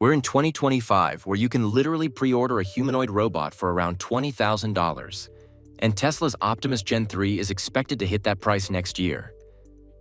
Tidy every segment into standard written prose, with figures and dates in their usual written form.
We're in 2025, where you can literally pre-order a humanoid robot for around $20,000. And Tesla's Optimus Gen 3 is expected to hit that price next year.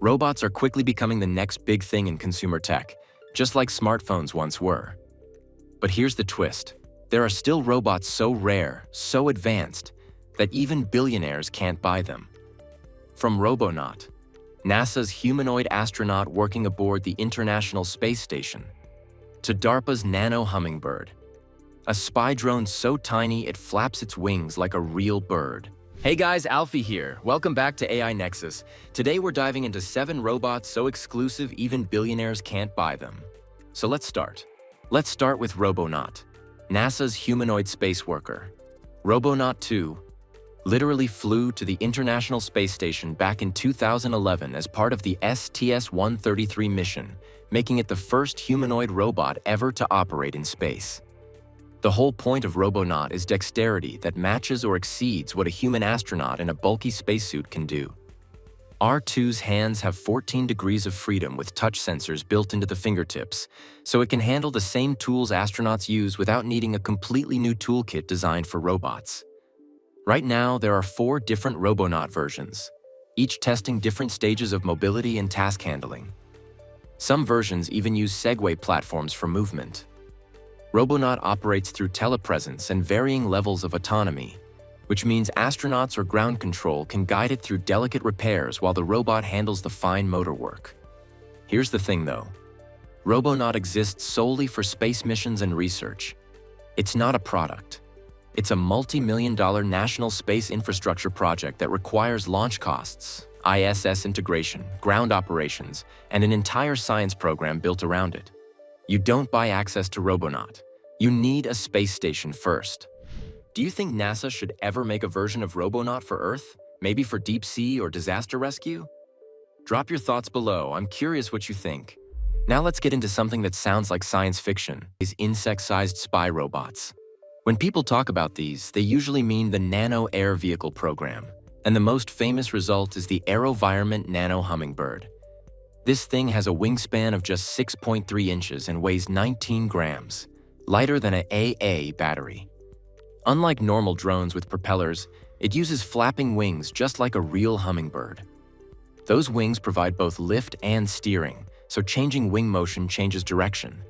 Robots are quickly becoming the next big thing in consumer tech, just like smartphones once were. But here's the twist. There are still robots so rare, so advanced, that even billionaires can't buy them. From Robonaut, NASA's humanoid astronaut working aboard the International Space Station, to DARPA's nano hummingbird, a spy drone so tiny it flaps its wings like a real bird. Hey guys, Alfie here. Welcome back to AI Nexus. Today we're diving into 7 robots so exclusive even billionaires can't buy them. So let's start. Let's start with Robonaut, NASA's humanoid space worker. Robonaut 2 literally flew to the International Space Station back in 2011 as part of the STS-133 mission, making it the first humanoid robot ever to operate in space. The whole point of Robonaut is dexterity that matches or exceeds what a human astronaut in a bulky spacesuit can do. R2's hands have 14 degrees of freedom with touch sensors built into the fingertips, so it can handle the same tools astronauts use without needing a completely new toolkit designed for robots. Right now, there are 4 different Robonaut versions, each testing different stages of mobility and task handling. Some versions even use Segway platforms for movement. Robonaut operates through telepresence and varying levels of autonomy, which means astronauts or ground control can guide it through delicate repairs while the robot handles the fine motor work. Here's the thing though. Robonaut exists solely for space missions and research. It's not a product. It's a multi-million-dollar national space infrastructure project that requires launch costs, ISS integration, ground operations, and an entire science program built around it. You don't buy access to Robonaut. You need a space station first. Do you think NASA should ever make a version of Robonaut for Earth? Maybe for deep sea or disaster rescue? Drop your thoughts below. I'm curious what you think. Now let's get into something that sounds like science fiction, these insect-sized spy robots. When people talk about these, they usually mean the Nano Air Vehicle program, and the most famous result is the AeroVironment Nano Hummingbird. This thing has a wingspan of just 6.3 inches and weighs 19 grams, lighter than an AA battery. Unlike normal drones with propellers, it uses flapping wings just like a real hummingbird. Those wings provide both lift and steering, so changing wing motion changes direction.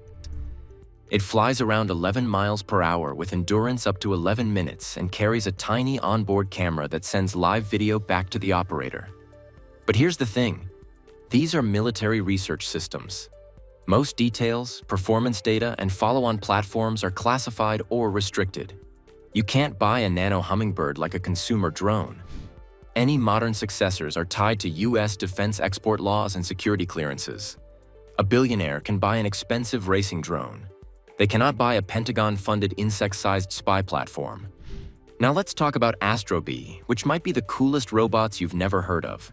It flies around 11 miles per hour with endurance up to 11 minutes and carries a tiny onboard camera that sends live video back to the operator. But here's the thing. These are military research systems. Most details, performance data, and follow-on platforms are classified or restricted. You can't buy a nano hummingbird like a consumer drone. Any modern successors are tied to US defense export laws and security clearances. A billionaire can buy an expensive racing drone. They cannot buy a Pentagon-funded insect-sized spy platform. Now let's talk about Astrobee, which might be the coolest robots you've never heard of.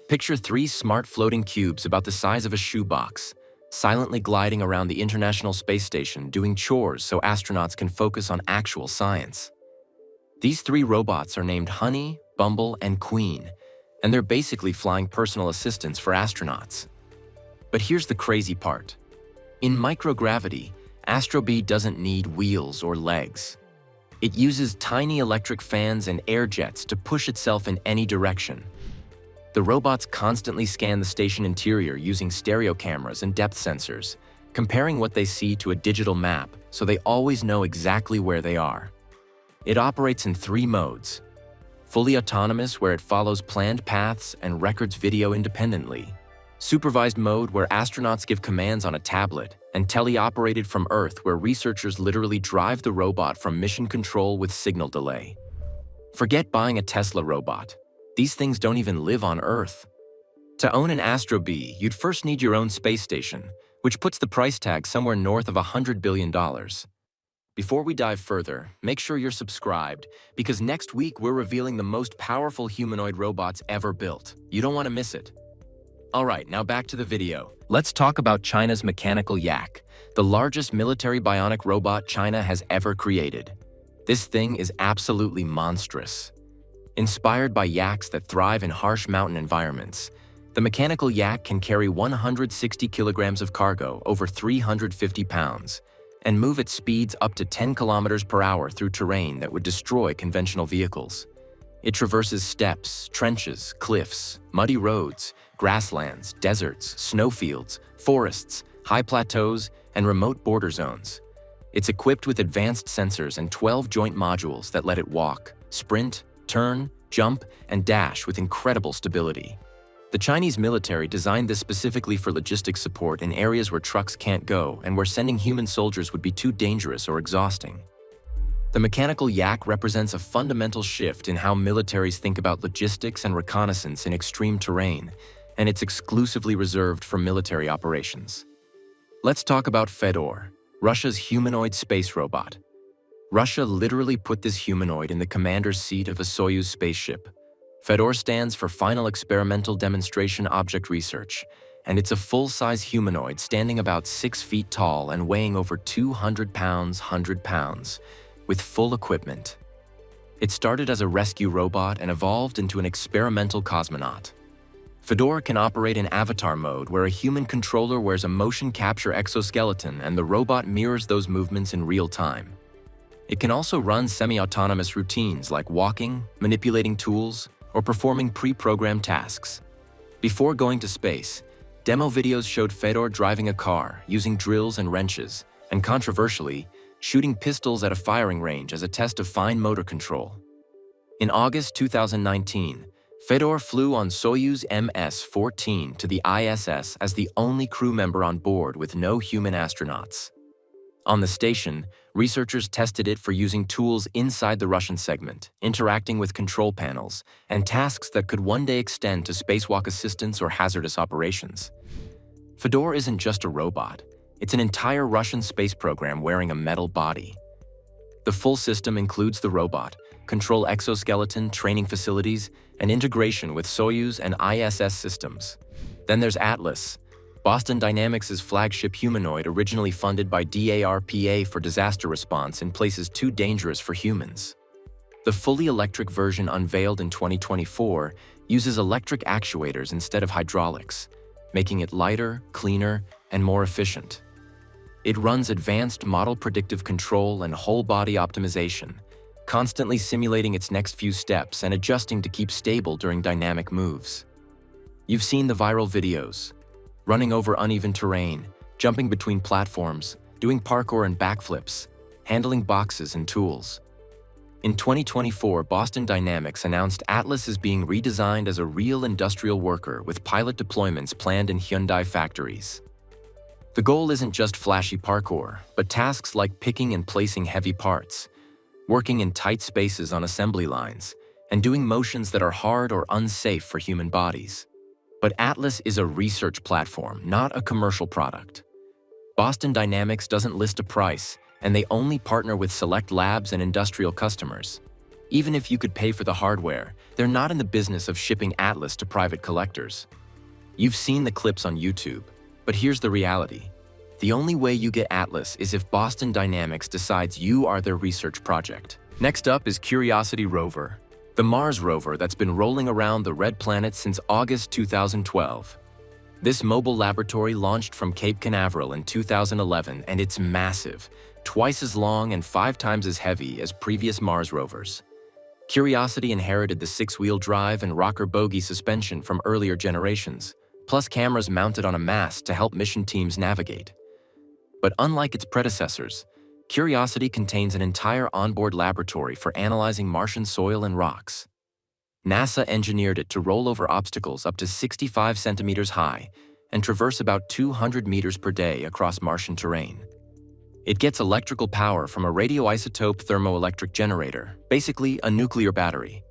Picture 3 smart floating cubes about the size of a shoebox, silently gliding around the International Space Station doing chores so astronauts can focus on actual science. These 3 robots are named Honey, Bumble, and Queen, and they're basically flying personal assistants for astronauts. But here's the crazy part. In microgravity, Astrobee doesn't need wheels or legs. It uses tiny electric fans and air jets to push itself in any direction. The robots constantly scan the station interior using stereo cameras and depth sensors, comparing what they see to a digital map so they always know exactly where they are. It operates in 3 modes. Fully autonomous, where it follows planned paths and records video independently. Supervised mode, where astronauts give commands on a tablet, and teleoperated from Earth, where researchers literally drive the robot from mission control with signal delay. Forget buying a Tesla robot. These things don't even live on Earth. To own an Astrobee, you'd first need your own space station, which puts the price tag somewhere north of $100 billion. Before we dive further, make sure you're subscribed, because next week we're revealing the most powerful humanoid robots ever built. You don't want to miss it. Alright, now back to the video. Let's talk about China's mechanical yak, the largest military bionic robot China has ever created. This thing is absolutely monstrous. Inspired by yaks that thrive in harsh mountain environments, the mechanical yak can carry 160 kilograms of cargo, over 350 pounds, and move at speeds up to 10 kilometers per hour through terrain that would destroy conventional vehicles. It traverses steppes, trenches, cliffs, muddy roads, grasslands, deserts, snowfields, forests, high plateaus, and remote border zones. It's equipped with advanced sensors and 12 joint modules that let it walk, sprint, turn, jump, and dash with incredible stability. The Chinese military designed this specifically for logistics support in areas where trucks can't go and where sending human soldiers would be too dangerous or exhausting. The mechanical yak represents a fundamental shift in how militaries think about logistics and reconnaissance in extreme terrain, and it's exclusively reserved for military operations. Let's talk about Fedor, Russia's humanoid space robot. Russia literally put this humanoid in the commander's seat of a Soyuz spaceship. Fedor stands for Final Experimental Demonstration Object Research, and it's a full-size humanoid standing about 6 feet tall and weighing over 200 pounds, with full equipment. It started as a rescue robot and evolved into an experimental cosmonaut. Fedor can operate in avatar mode, where a human controller wears a motion capture exoskeleton and the robot mirrors those movements in real time. It can also run semi-autonomous routines like walking, manipulating tools, or performing pre-programmed tasks. Before going to space, demo videos showed Fedor driving a car, using drills and wrenches, and controversially, shooting pistols at a firing range as a test of fine motor control. In August 2019, Fedor flew on Soyuz MS-14 to the ISS as the only crew member on board with no human astronauts. On the station, researchers tested it for using tools inside the Russian segment, interacting with control panels, and tasks that could one day extend to spacewalk assistance or hazardous operations. Fedor isn't just a robot, it's an entire Russian space program wearing a metal body. The full system includes the robot, control exoskeleton, training facilities, and integration with Soyuz and ISS systems. Then there's Atlas, Boston Dynamics' flagship humanoid originally funded by DARPA for disaster response in places too dangerous for humans. The fully electric version unveiled in 2024 uses electric actuators instead of hydraulics, making it lighter, cleaner, and more efficient. It runs advanced model predictive control and whole-body optimization, constantly simulating its next few steps and adjusting to keep stable during dynamic moves. You've seen the viral videos, running over uneven terrain, jumping between platforms, doing parkour and backflips, handling boxes and tools. In 2024, Boston Dynamics announced Atlas is being redesigned as a real industrial worker with pilot deployments planned in Hyundai factories. The goal isn't just flashy parkour, but tasks like picking and placing heavy parts, working in tight spaces on assembly lines, and doing motions that are hard or unsafe for human bodies. But Atlas is a research platform, not a commercial product. Boston Dynamics doesn't list a price, and they only partner with select labs and industrial customers. Even if you could pay for the hardware, they're not in the business of shipping Atlas to private collectors. You've seen the clips on YouTube, but here's the reality. The only way you get Atlas is if Boston Dynamics decides you are their research project. Next up is Curiosity Rover, the Mars rover that's been rolling around the red planet since August 2012. This mobile laboratory launched from Cape Canaveral in 2011, and it's massive, twice as long and 5 times as heavy as previous Mars rovers. Curiosity inherited the 6-wheel drive and rocker bogie suspension from earlier generations, plus cameras mounted on a mast to help mission teams navigate. But unlike its predecessors, Curiosity contains an entire onboard laboratory for analyzing Martian soil and rocks. NASA engineered it to roll over obstacles up to 65 centimeters high and traverse about 200 meters per day across Martian terrain. It gets electrical power from a radioisotope thermoelectric generator, basically a nuclear battery.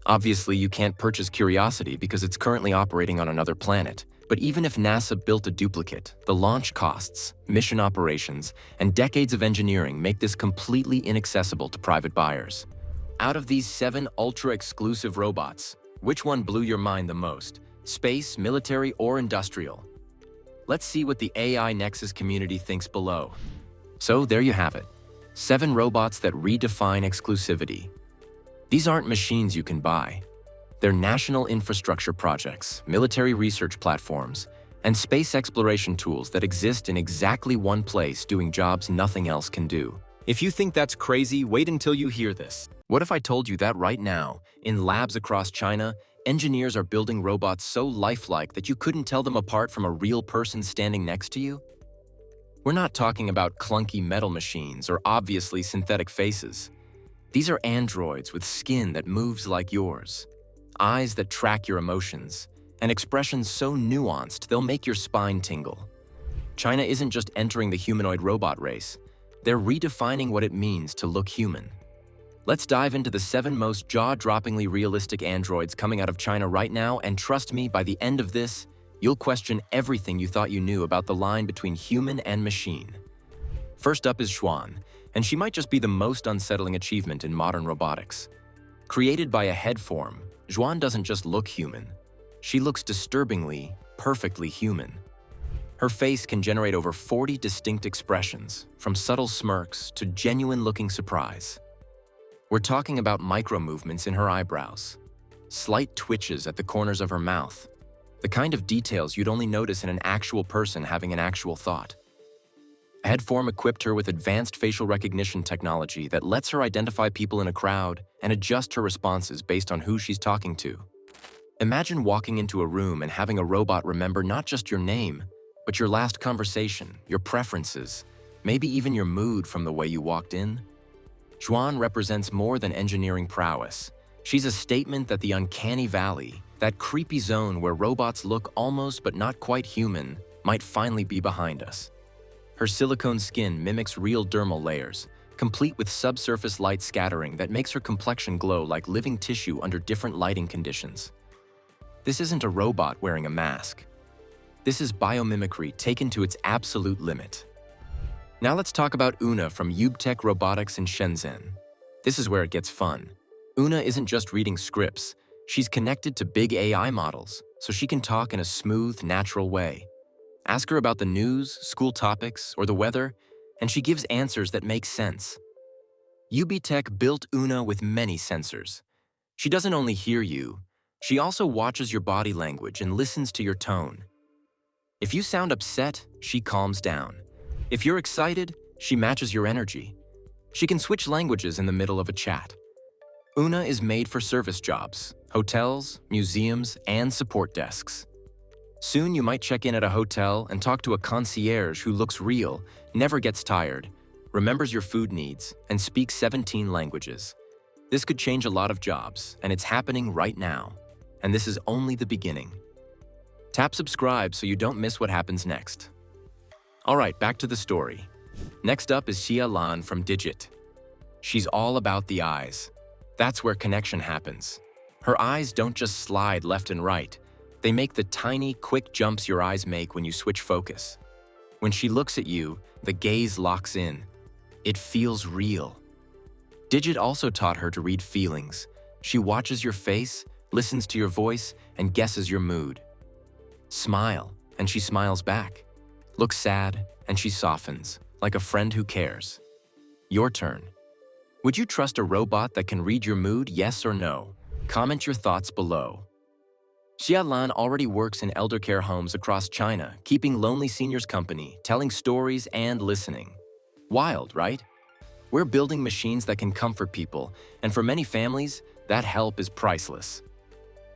Obviously, you can't purchase Curiosity because it's currently operating on another planet, but even if NASA built a duplicate, the launch costs, mission operations, and decades of engineering make this completely inaccessible to private buyers. Out of these 7 ultra-exclusive robots, which one blew your mind the most? Space, military, or industrial? Let's see what the AI Nexus community thinks below. So there you have it, 7 robots that redefine exclusivity. These aren't machines you can buy. They're national infrastructure projects, military research platforms, and space exploration tools that exist in exactly one place doing jobs nothing else can do. If you think that's crazy, wait until you hear this. What if I told you that right now, in labs across China, engineers are building robots so lifelike that you couldn't tell them apart from a real person standing next to you? We're not talking about clunky metal machines or obviously synthetic faces. These are androids with skin that moves like yours, eyes that track your emotions, and expressions so nuanced they'll make your spine tingle. China isn't just entering the humanoid robot race, they're redefining what it means to look human. Let's dive into the 7 most jaw-droppingly realistic androids coming out of China right now, and trust me, by the end of this, you'll question everything you thought you knew about the line between human and machine. First up is Schwan, and she might just be the most unsettling achievement in modern robotics. Created by a head form, Schwan doesn't just look human. She looks disturbingly, perfectly human. Her face can generate over 40 distinct expressions, from subtle smirks to genuine-looking surprise. We're talking about micro-movements in her eyebrows, slight twitches at the corners of her mouth, the kind of details you'd only notice in an actual person having an actual thought. Headform equipped her with advanced facial recognition technology that lets her identify people in a crowd and adjust her responses based on who she's talking to. Imagine walking into a room and having a robot remember not just your name, but your last conversation, your preferences, maybe even your mood from the way you walked in. Schwan represents more than engineering prowess. She's a statement that the uncanny valley, that creepy zone where robots look almost but not quite human, might finally be behind us. Her silicone skin mimics real dermal layers, complete with subsurface light scattering that makes her complexion glow like living tissue under different lighting conditions. This isn't a robot wearing a mask. This is biomimicry taken to its absolute limit. Now let's talk about Una from UBTECH Robotics in Shenzhen. This is where it gets fun. Una isn't just reading scripts. She's connected to big AI models, so she can talk in a smooth, natural way. Ask her about the news, school topics, or the weather, and she gives answers that make sense. UBTECH built Una with many sensors. She doesn't only hear you, she also watches your body language and listens to your tone. If you sound upset, she calms down. If you're excited, she matches your energy. She can switch languages in the middle of a chat. Una is made for service jobs, hotels, museums, and support desks. Soon you might check in at a hotel and talk to a concierge who looks real, never gets tired, remembers your food needs, and speaks 17 languages. This could change a lot of jobs, and it's happening right now. And this is only the beginning. Tap subscribe so you don't miss what happens next. Alright, back to the story. Next up is Shialan from UBTECH. She's all about the eyes. That's where connection happens. Her eyes don't just slide left and right. They make the tiny, quick jumps your eyes make when you switch focus. When she looks at you, the gaze locks in. It feels real. UBTECH also taught her to read feelings. She watches your face, listens to your voice, and guesses your mood. Smile, and she smiles back. Look sad, and she softens, like a friend who cares. Your turn. Would you trust a robot that can read your mood, yes or no? Comment your thoughts below. Shialan already works in elder care homes across China, keeping lonely seniors company, telling stories, and listening. Wild, right? We're building machines that can comfort people, and for many families, that help is priceless.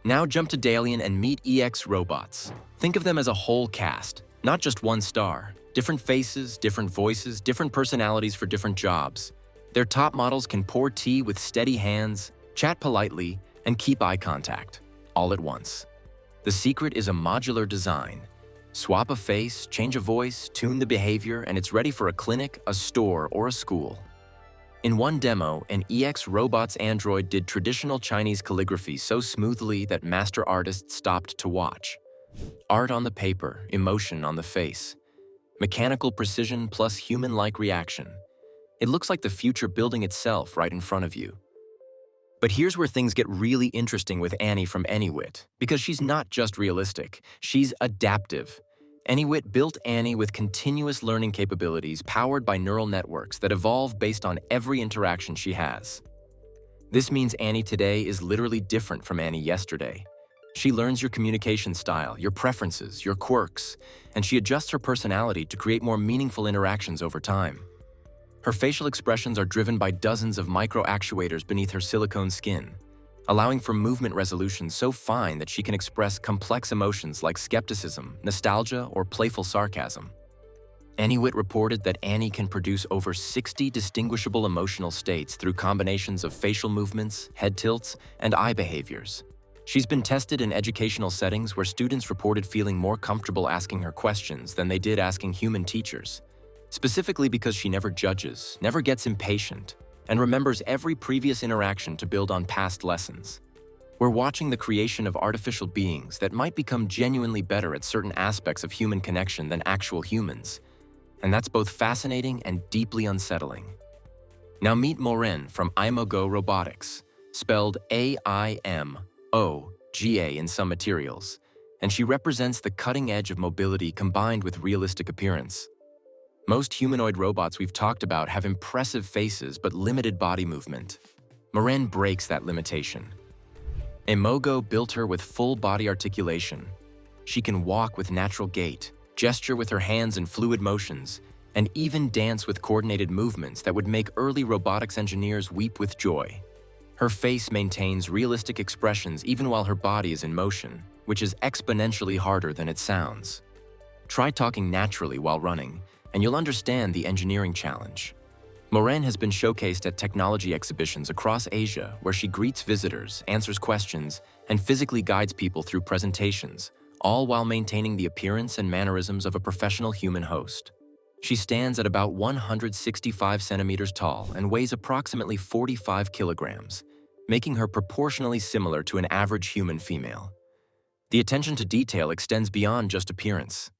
Now jump to Dalian and meet EX robots. Think of them as a whole cast, not just one star. Different faces, different voices, different personalities for different jobs. Their top models can pour tea with steady hands, chat politely, and keep eye contact, all at once. The secret is a modular design. Swap a face, change a voice, tune the behavior, and it's ready for a clinic, a store, or a school. In one demo, an EX robot's android did traditional Chinese calligraphy so smoothly that master artists stopped to watch. Art on the paper, emotion on the face. Mechanical precision plus human-like reaction. It looks like the future building itself right in front of you. But here's where things get really interesting with Annie from AnyWit, because she's not just realistic, she's adaptive. AnyWit built Annie with continuous learning capabilities powered by neural networks that evolve based on every interaction she has. This means Annie today is literally different from Annie yesterday. She learns your communication style, your preferences, your quirks, and she adjusts her personality to create more meaningful interactions over time. Her facial expressions are driven by dozens of micro-actuators beneath her silicone skin, allowing for movement resolution so fine that she can express complex emotions like skepticism, nostalgia, or playful sarcasm. AnyWit reported that Annie can produce over 60 distinguishable emotional states through combinations of facial movements, head tilts, and eye behaviors. She's been tested in educational settings where students reported feeling more comfortable asking her questions than they did asking human teachers, specifically because she never judges, never gets impatient, and remembers every previous interaction to build on past lessons. We're watching the creation of artificial beings that might become genuinely better at certain aspects of human connection than actual humans, and that's both fascinating and deeply unsettling. Now meet Moren from Imogo Robotics, spelled AIMOGA in some materials, and she represents the cutting edge of mobility combined with realistic appearance. Most humanoid robots we've talked about have impressive faces but limited body movement. Moren breaks that limitation. Imogo built her with full body articulation. She can walk with natural gait, gesture with her hands in fluid motions, and even dance with coordinated movements that would make early robotics engineers weep with joy. Her face maintains realistic expressions even while her body is in motion, which is exponentially harder than it sounds. Try talking naturally while running, and you'll understand the engineering challenge. Moren has been showcased at technology exhibitions across Asia where she greets visitors, answers questions, and physically guides people through presentations, all while maintaining the appearance and mannerisms of a professional human host. She stands at about 165 centimeters tall and weighs approximately 45 kilograms, making her proportionally similar to an average human female. The attention to detail extends beyond just appearance.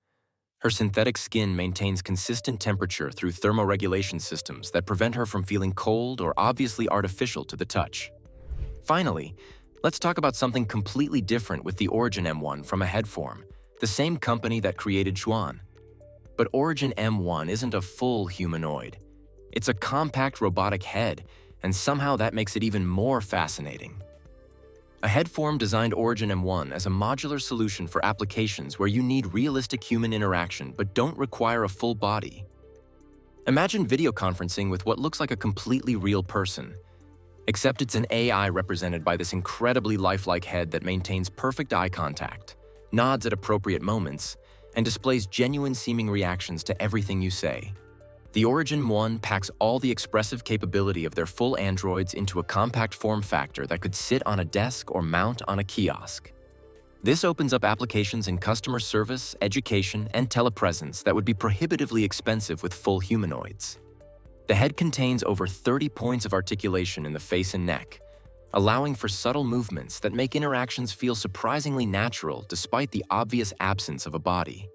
Her synthetic skin maintains consistent temperature through thermoregulation systems that prevent her from feeling cold or obviously artificial to the touch. Finally, let's talk about something completely different with the Origin M1 from a headform, the same company that created Schwan. But Origin M1 isn't a full humanoid. It's a compact robotic head, and somehow that makes it even more fascinating. A headform designed Origin M1 as a modular solution for applications where you need realistic human interaction but don't require a full body. Imagine video conferencing with what looks like a completely real person, except it's an AI represented by this incredibly lifelike head that maintains perfect eye contact, nods at appropriate moments, and displays genuine-seeming reactions to everything you say. The Origin M1 packs all the expressive capability of their full androids into a compact form factor that could sit on a desk or mount on a kiosk. This opens up applications in customer service, education, and telepresence that would be prohibitively expensive with full humanoids. The head contains over 30 points of articulation in the face and neck, allowing for subtle movements that make interactions feel surprisingly natural despite the obvious absence of a body.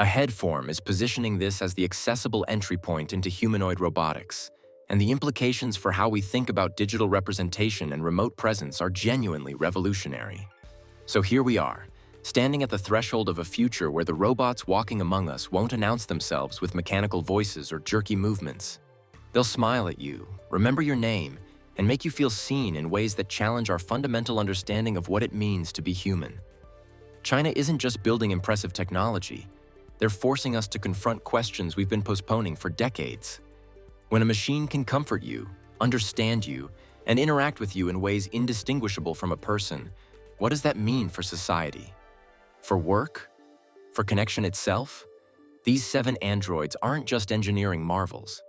A headform is positioning this as the accessible entry point into humanoid robotics, and the implications for how we think about digital representation and remote presence are genuinely revolutionary. So here we are, standing at the threshold of a future where the robots walking among us won't announce themselves with mechanical voices or jerky movements. They'll smile at you, remember your name, and make you feel seen in ways that challenge our fundamental understanding of what it means to be human. China isn't just building impressive technology, they're forcing us to confront questions we've been postponing for decades. When a machine can comfort you, understand you, and interact with you in ways indistinguishable from a person, what does that mean for society? For work? For connection itself? These 7 androids aren't just engineering marvels.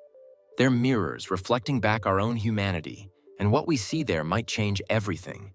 They're mirrors reflecting back our own humanity, and what we see there might change everything.